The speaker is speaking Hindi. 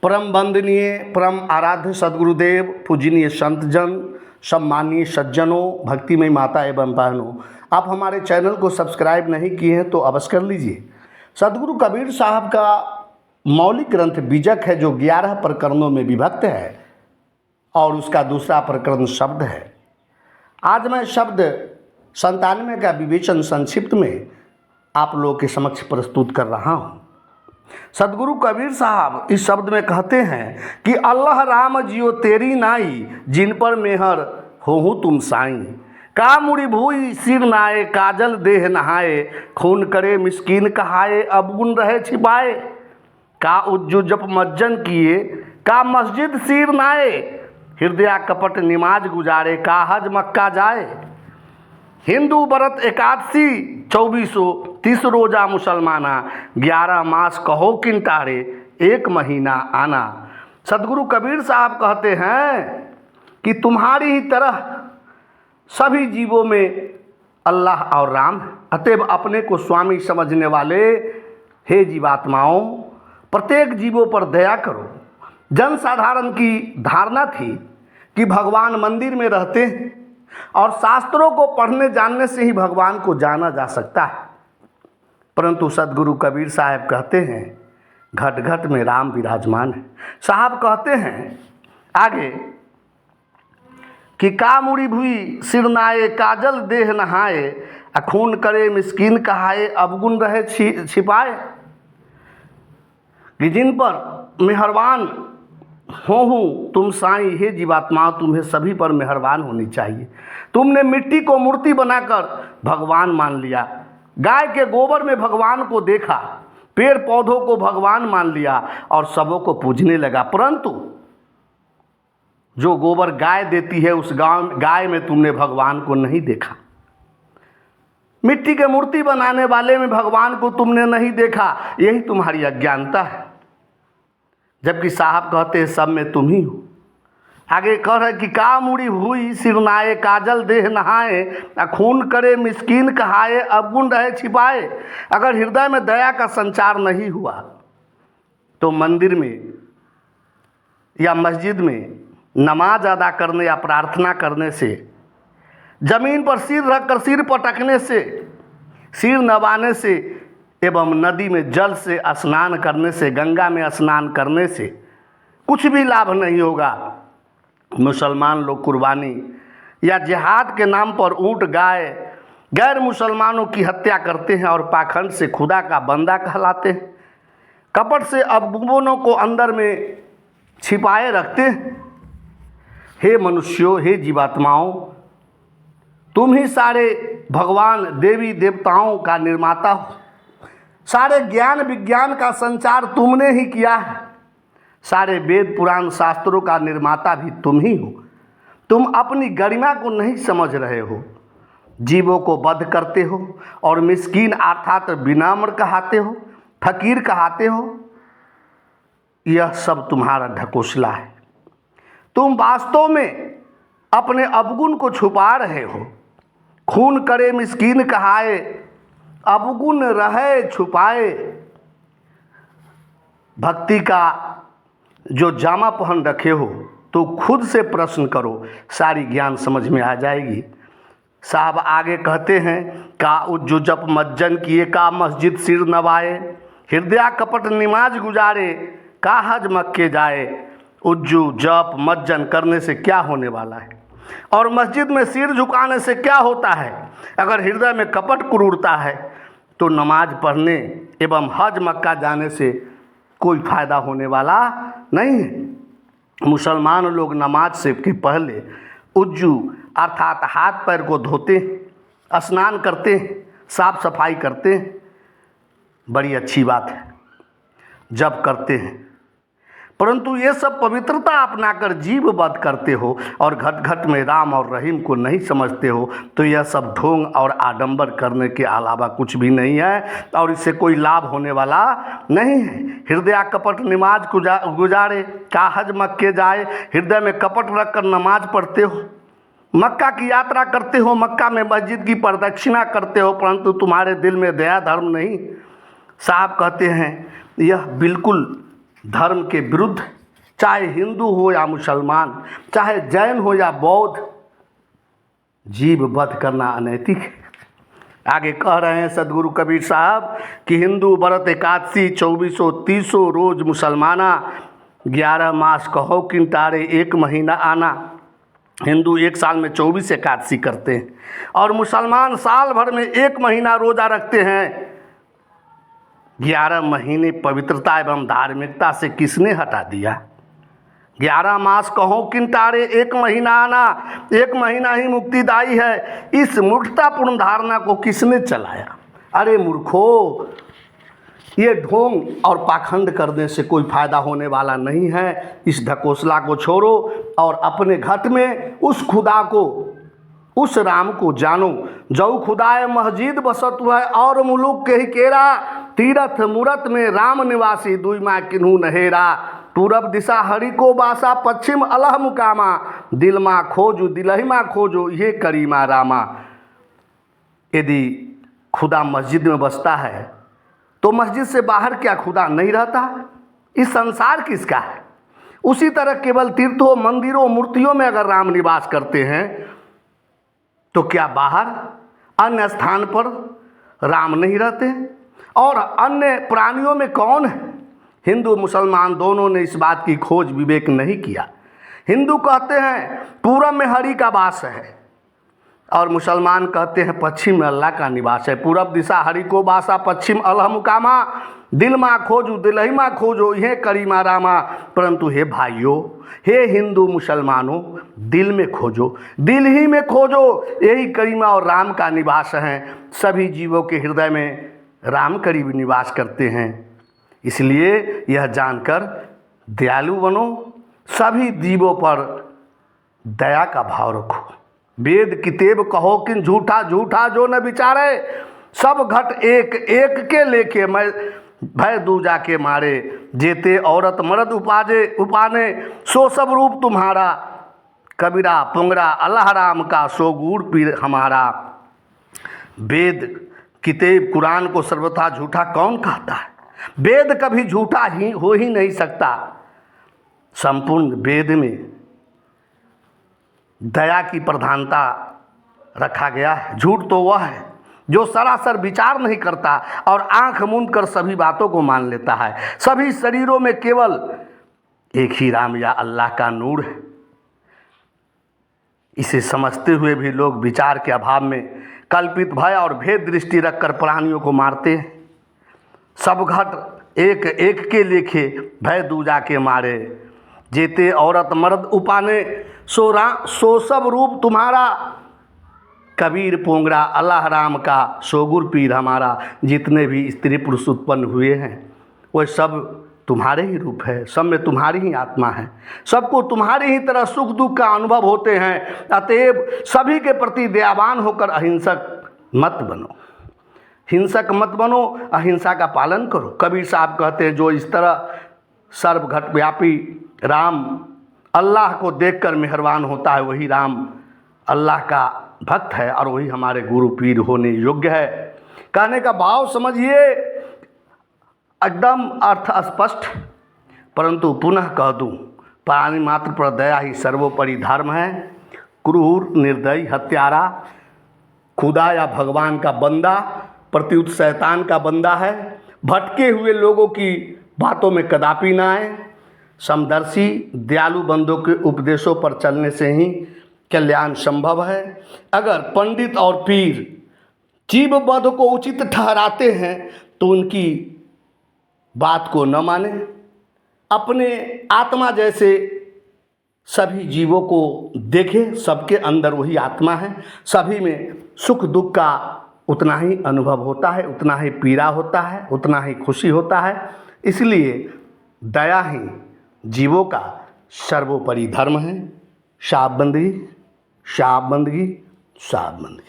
परम वंदनीय परम आराध्य सदगुरुदेव पूजनीय संतजन सम्मानीय सज्जनों भक्तिमय माता एवं बहनों, आप हमारे चैनल को सब्सक्राइब नहीं किए हैं तो अवश्य कर लीजिए। सदगुरु कबीर साहब का मौलिक ग्रंथ बीजक है जो 11 प्रकरणों में विभक्त है और उसका दूसरा प्रकरण शब्द है। आज मैं शब्द 97 का विवेचन संक्षिप्त में आप लोगों के समक्ष प्रस्तुत कर रहा हूँ। सदगुरु कबीर साहब इस शब्द में कहते हैं कि अल्लाह राम जियो तेरी नाई, जिन पर मेहर हो तुम साईं। का मुड़ी भूई सिर नाए, काजल देह नहाए, खून करे मिस्कीन कहाए, अवगुण रहे छिपाए। का उज्जु जप मज्जन किए, का मस्जिद सिर नाए, हृदय कपट निमाज गुजारे, का हज मक्का जाए। हिंदू व्रत एकादशी 2430 रोजा मुसलमाना, 11 मास कहो किंटारे, 1 महीना आना। सदगुरु कबीर साहब कहते हैं कि तुम्हारी ही तरह सभी जीवों में अल्लाह और राम, अतएव अपने को स्वामी समझने वाले हे जीवात्माओं, प्रत्येक जीवों पर दया करो। जनसाधारण की धारणा थी कि भगवान मंदिर में रहते हैं और शास्त्रों को पढ़ने जानने से ही भगवान को जाना जा सकता है, परंतु सदगुरु कबीर साहब कहते हैं घट घट में राम विराजमान है। साहब कहते हैं आगे कि का मुड़ी भुई सिर नाए, काजल देह नहाए, खून करे मिस्कीन कहाए, अवगुण रहे छिपाए। कि जिन पर मेहरबान हो तुम साईं, हे जीवात्मा तुम्हें सभी पर मेहरबान होनी चाहिए। तुमने मिट्टी को मूर्ति बनाकर भगवान मान लिया, गाय के गोबर में भगवान को देखा, पेड़ पौधों को भगवान मान लिया और सबों को पूजने लगा, परंतु जो गोबर गाय देती है उस गाय में तुमने भगवान को नहीं देखा। मिट्टी के मूर्ति बनाने वाले में भगवान को तुमने नहीं देखा, यही तुम्हारी अज्ञानता है। जबकि साहब कहते हैं सब में तुम ही हो। आगे कह रहे कि का मुड़ी हुई सिर नाए, काजल देह नहाए, खून करे मिस्कीन कहाए, अवगुण रहे छिपाए। अगर हृदय में दया का संचार नहीं हुआ तो मंदिर में या मस्जिद में नमाज अदा करने या प्रार्थना करने से, जमीन पर सिर रखकर सिर पटकने से, सिर नवाने से एवं नदी में जल से स्नान करने से, गंगा में स्नान करने से कुछ भी लाभ नहीं होगा। मुसलमान लोग कुर्बानी या जिहाद के नाम पर ऊँट गाय गैर मुसलमानों की हत्या करते हैं और पाखंड से खुदा का बंदा कहलाते हैं। कपट से अवगुणों को अंदर में छिपाए रखते हैं। हे मनुष्यों, हे जीवात्माओं, तुम ही सारे भगवान देवी देवताओं का निर्माता हो। सारे ज्ञान विज्ञान का संचार तुमने ही किया है। सारे वेद पुराण शास्त्रों का निर्माता भी तुम ही हो। तुम अपनी गरिमा को नहीं समझ रहे हो, जीवों को वध करते हो और मिस्कीन अर्थात विनम्र कहते हो, फकीर कहते हो। यह सब तुम्हारा ढकोसला है। तुम वास्तव में अपने अवगुण को छुपा रहे हो। खून करे मिस्कीन कहाए, अवगुण रहे छुपाए। भक्ति का जो जामा पहन रखे हो तो खुद से प्रश्न करो, सारी ज्ञान समझ में आ जाएगी। साहब आगे कहते हैं का उज्जु जप मज्जन किए, का मस्जिद सिर नवाए, हृदय कपट निमाज गुजारे, का हज मक्के जाए। उज्जु जप मज्जन करने से क्या होने वाला है और मस्जिद में सिर झुकाने से क्या होता है? अगर हृदय में कपट क्रूरता है तो नमाज पढ़ने एवं हज मक्का जाने से कोई फायदा होने वाला नहीं है। मुसलमान लोग नमाज से के पहले उज्जू अर्थात हाथ पैर को धोते हैं, स्नान करते हैं, साफ सफाई करते हैं। बड़ी अच्छी बात है जब करते हैं, परंतु ये सब पवित्रता अपनाकर जीव वध करते हो और घट घट में राम और रहीम को नहीं समझते हो तो यह सब ढोंग और आडंबर करने के अलावा कुछ भी नहीं है और इससे कोई लाभ होने वाला नहीं है। हृदय कपट नमाज गुजारे, का हज मक्के जाए। हृदय में कपट रखकर नमाज पढ़ते हो, मक्का की यात्रा करते हो, मक्का में मस्जिद की प्रदक्षिणा करते हो, परंतु तुम्हारे दिल में दया धर्म नहीं। साहब कहते हैं यह बिल्कुल धर्म के विरुद्ध, चाहे हिंदू हो या मुसलमान, चाहे जैन हो या बौद्ध, जीव वध करना अनैतिक है। आगे कह रहे हैं सदगुरु कबीर साहब कि हिंदू व्रत एकादशी 2430 रोज मुसलमाना, 11 मास कहो किंटारे 1 महीना आना। हिंदू एक साल में 24 एकादशी करते हैं और मुसलमान साल भर में 1 महीना रोजा रखते हैं। 11 महीने पवित्रता एवं धार्मिकता से किसने हटा दिया? 11 मास कहो किंटारे 1 महीना आना, 1 महीना ही मुक्तिदायी है, इस मूर्खतापूर्ण धारणा को किसने चलाया? अरे मूर्खो, ये ढोंग और पाखंड करने से कोई फायदा होने वाला नहीं है। इस ढकोसला को छोड़ो और अपने घट में उस खुदा को, उस राम को जानो। जऊ खुदाए मस्जिद बसत है और मुलुक के ही केरा, तीरथ मूरत में राम निवासी दुई माँ किन्हू नहेरा। पूरब दिशा हरि को बासा, पश्चिम अलह मुकामा, दिल माँ खोजो दिलहि माँ खोजो, ये करीमा रामा। यदि खुदा मस्जिद में बसता है तो मस्जिद से बाहर क्या खुदा नहीं रहता? इस संसार किसका है? उसी तरह केवल तीर्थों, मंदिरों, मूर्तियों में अगर राम निवास करते हैं तो क्या बाहर अन्य स्थान पर राम नहीं रहते? और अन्य प्राणियों में कौन है? हिंदू मुसलमान दोनों ने इस बात की खोज विवेक नहीं किया। हिंदू कहते हैं पूरब में हरि का वास है और मुसलमान कहते हैं पश्चिम में अल्लाह का निवास है। पूरब दिशा हरि को बासा, पश्चिम अलह मुकामा, दिल माँ खोजो दिलहि माँ खोजो, ये करीमा रामा। परंतु हे भाइयों, हे हिंदू मुसलमानों, दिल में खोजो, दिल ही में खोजो, यही करीमा और राम का निवास है। सभी जीवों के हृदय में राम करीब निवास करते हैं। इसलिए यह जानकर दयालु बनो, सभी जीवों पर दया का भाव रखो। वेद कितेब कहो किन झूठा, झूठा जो न विचारे, सब घट एक एक के लेके मैं भय दूजा के मारे। जेते औरत मर्द उपाने, सो सब रूप तुम्हारा, कबीरा पुंगरा अल्लाह राम का, सो गुड़ पीर हमारा। वेद किताब कुरान को सर्वथा झूठा कौन कहता है? वेद कभी झूठा ही हो ही नहीं सकता। संपूर्ण वेद में दया की प्रधानता रखा गया है। झूठ तो वह है जो सरासर विचार नहीं करता और आंख मूंद कर सभी बातों को मान लेता है। सभी शरीरों में केवल एक ही राम या अल्लाह का नूर है। इसे समझते हुए भी लोग विचार के अभाव में कल्पित भय और भेद दृष्टि रखकर प्राणियों को मारते हैं। सब घट एक एक के लेखे भय दूजा के मारे। जेते औरत मर्द उपाने, सो सब रूप तुम्हारा, कबीर पोंगरा अल्लाह राम का, सो गुर पीर हमारा। जितने भी स्त्री पुरुष उत्पन्न हुए हैं वह सब तुम्हारे ही रूप है, सब में तुम्हारी ही आत्मा है, सबको तुम्हारी ही तरह सुख दुख का अनुभव होते हैं। अतएव सभी के प्रति दयावान होकर अहिंसक मत बनो, हिंसक मत बनो, अहिंसा का पालन करो। कबीर साहब कहते हैं जो इस तरह सर्वघटव्यापी राम अल्लाह को देखकर मेहरबान होता है, वही राम अल्लाह का भक्त है और वही हमारे गुरु पीर होने योग्य है। कहने का भाव समझिए, एकदम अर्थ स्पष्ट। परंतु पुनः कह दूं, प्राणी मात्र पर दया ही सर्वोपरि धर्म है। क्रूर, निर्दयी, हत्यारा खुदा या भगवान का बंदा प्रत्युत शैतान का बंदा है। भटके हुए लोगों की बातों में कदापि ना आए। समदर्शी दयालु बंदों के उपदेशों पर चलने से ही कल्याण संभव है। अगर पंडित और पीर जीव वध को उचित ठहराते हैं तो उनकी बात को न माने। अपने आत्मा जैसे सभी जीवों को देखें, सबके अंदर वही आत्मा है। सभी में सुख दुख का उतना ही अनुभव होता है, उतना ही पीड़ा होता है, उतना ही खुशी होता है। इसलिए दया ही जीवों का सर्वोपरि धर्म है। शाह बंदगी, शाह बंदगी, शाह बंदगी।